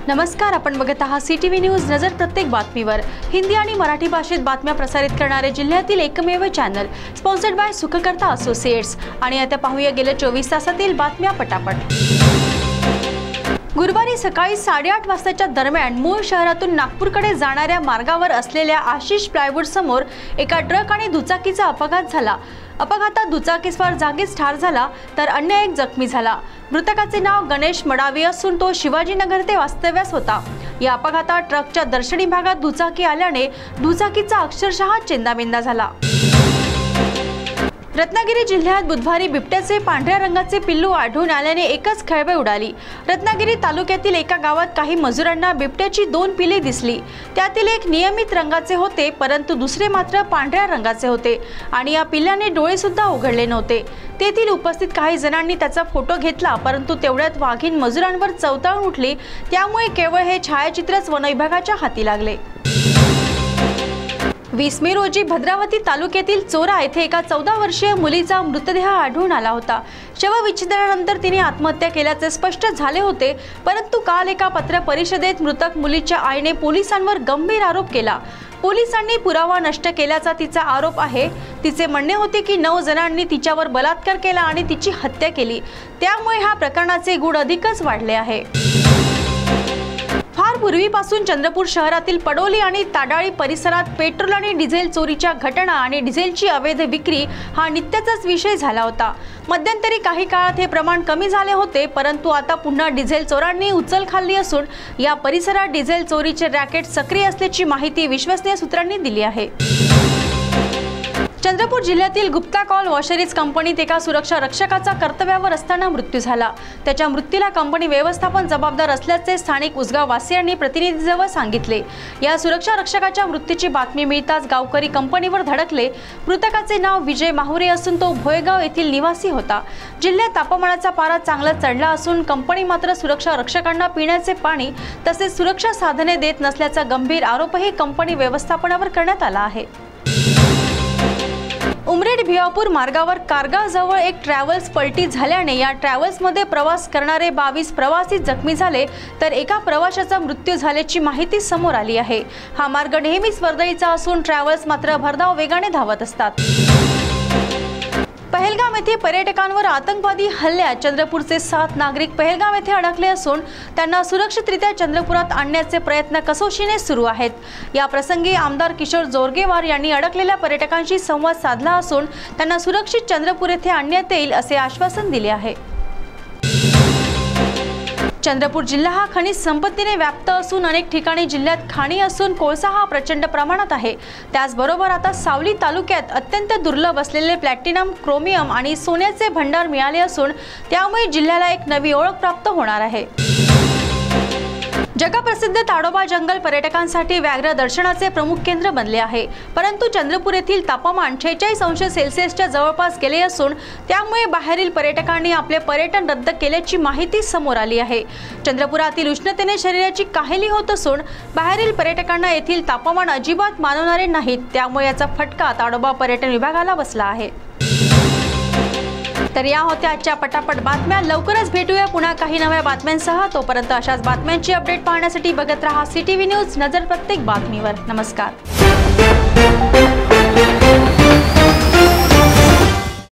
नमस्कार, आपण बघत आहात CTV न्यूज नजर प्रत्येक बातमीवर। हिंदी आणि मराठी भाषेत बातम्या प्रसारित करणारे जिल्ह्यातील एकमेव channel, sponsored by Sukhkarta associates. आणि आता पाहूया गेल्या 24 तासातील बातम्या पटापट। गुरुवारी सकाळी 8:30 वाजताच्या दरम्यान मूळ शहरातून नागपूरकडे जाणाऱ्या मार्गावर असलेल्या आशिष प्लायवूड समोर एका ट्रक आणि दुचाकीचा अपघात झाला। अपघातात दुचाकीस्वार जागीच ठार झाला तर अन्य एक जखमी झाला। मृतकाचे नाव गणेश मडावी असून तो शिवाजीनगर ते वास्तव्यास होता। या अपघातात ट्रकच्या दर्शनी भागात दुचाकी आल्याने दुचाकीचा अक्षरशः चेंदामेंदा झाला। रत्नागिरी जिल्ह्यात बुधवारी बिबट्याचे पांढऱ्या रंगाचे पिल्लू आढळून आल्याने एकच खळबळ उडाली। रत्नागिरी तालुक्यातील एका गावात काही मजुरांना बिबट्याची 2 पिले दिसली। त्यातील एक नियमित रंगाचे होते, परंतु दुसरे मात्र पांढऱ्या रंगाचे होते आणि या पिल्लाने डोळे सुद्धा उघडले नव्हते। तेथील उपस्थित काही जणांनी त्याचा फोटो घेतला, परंतु तेवढ्यात वाघीण मजुरांवर चवताळून उठली। त्यामुळे केवळ हे छायाचित्रच वन विभागाच्या हाती लागले। 20 मे रोजी भद्रावती तालुक्यातील चोरा येथे एका 14 वर्षीय मुलीचा मृतदेह आढळून आला होता। शवविच्छेदनानंतर तिने आत्महत्या केल्याचे स्पष्ट झाले होते, परंतु काल एका पत्र परिषदेत मृतक मुलीच्या आईने पोलिसांवर गंभीर आरोप केला। पोलिसांनी पुरावा नष्ट केल्याचा तिचा आरोप आहे। तिचे म्हणणे होते की 9 जणांनी तिच्यावर बलात्कार केला आणि तिची हत्या केली। त्यामुळे ह्या प्रकरणाचे गूढ अधिकच वाढले आहे। फार पूर्वीपासून चंद्रपूर शहरातील पडोली आणि ताडाळी परिसरात पेट्रोल आणि डिझेल चोरीच्या घटना आणि डिझेलची अवैध विक्री हा नित्याचाच विषय झाला होता। मध्यंतरी काही काळात हे प्रमाण कमी झाले होते, परंतु आता पुन्हा डिझेल चोरांनी उचल खाल्ली असून या परिसरात डिझेल चोरीचे रॅकेट सक्रिय असल्याची माहिती विश्वसनीय सूत्रांनी दिली आहे। चंद्रपूर जिल्ह्यातील गुप्ता कॉल वॉशरीज कंपनीत एका सुरक्षा रक्षकाचा कर्तव्यावर असताना मृत्यू झाला। त्याच्या मृत्यूला कंपनी व्यवस्थापन जबाबदार असल्याचे स्थानिक उसगाव वासियांनी प्रतिनिधीजवळ सांगितले। या सुरक्षा रक्षकाच्या मृत्यूची बातमी मिळताच गावकरी कंपनीवर धडकले। मृतकाचे नाव विजय माहुरे असून तो भोयगाव येथील निवासी होता। जिल्ह्यात तापमानाचा पारा चांगला चढला असून कंपनी मात्र सुरक्षा रक्षकांना पिण्याचे पाणी तसेच सुरक्षा साधने देत नसल्याचा गंभीर आरोपही कंपनी व्यवस्थापनावर करण्यात आला आहे। उमरेड भिवापूर मार्गावर कारगाजवळ एक ट्रॅव्हल्स पलटी झाल्याने या ट्रॅव्हल्समध्ये प्रवास करणारे 22 प्रवासी जखमी झाले तर एका प्रवाशाचा मृत्यू झाल्याची माहिती समोर आली आहे। हा मार्ग नेहमीच वर्दळीचा असून ट्रॅव्हल्स मात्र भरधाव वेगाने धावत असतात। पहलगाम येथे पर्यटकांवर आतंकवादी हल्ल्यात चंद्रपूरचे 7 नागरिक पहलगाम येथे अडकले असून त्यांना सुरक्षितरित्या चंद्रपुरात आणण्याचे प्रयत्न कसोशीने सुरू आहेत। या प्रसंगी आमदार किशोर जोरगेवार यांनी अडकलेल्या पर्यटकांशी संवाद साधला असून त्यांना सुरक्षित चंद्रपूर येथे आणण्यात येईल असे आश्वासन दिले आहे। चंद्रपूर जिल्हा हा खनिज संपत्तीने व्याप्त असून अनेक ठिकाणी जिल्ह्यात खाणी असून कोळसा हा प्रचंड प्रमाणात आहे। त्याचबरोबर आता सावली तालुक्यात अत्यंत दुर्लभ असलेले प्लॅटिनम, क्रोमियम आणि सोन्याचे भंडार मिळाले असून त्यामुळे जिल्ह्याला एक नवी ओळख प्राप्त होणार आहे। जगप्रसिद्ध ताडोबा जंगल पर्यटकांसाठी व्याघ्र दर्शनाचे प्रमुख केंद्र बनले आहे, परंतु चंद्रपूर येथील तापमान 46°C जवळपास गेले असून त्यामुळे बाहेरील पर्यटकांनी आपले पर्यटन रद्द केल्याची माहिती समोर आली आहे। चंद्रपुरातील उष्णतेने शरीराची काहिली होत असून बाहेरील पर्यटकांना येथील तापमान अजिबात मानवणारे नाहीत, त्यामुळे याचा फटका ताडोबा पर्यटन विभागाला बसला आहे। तर या होत्या आजच्या पटापट बातम्या। लवकरच भेटूया पुन्हा काही नव्या बातम्यांसह। तोपर्यंत अशाच बातम्यांची अपडेट पाहण्यासाठी बघत रहा CTV न्यूज नजर प्रत्येक बातमीवर। नमस्कार।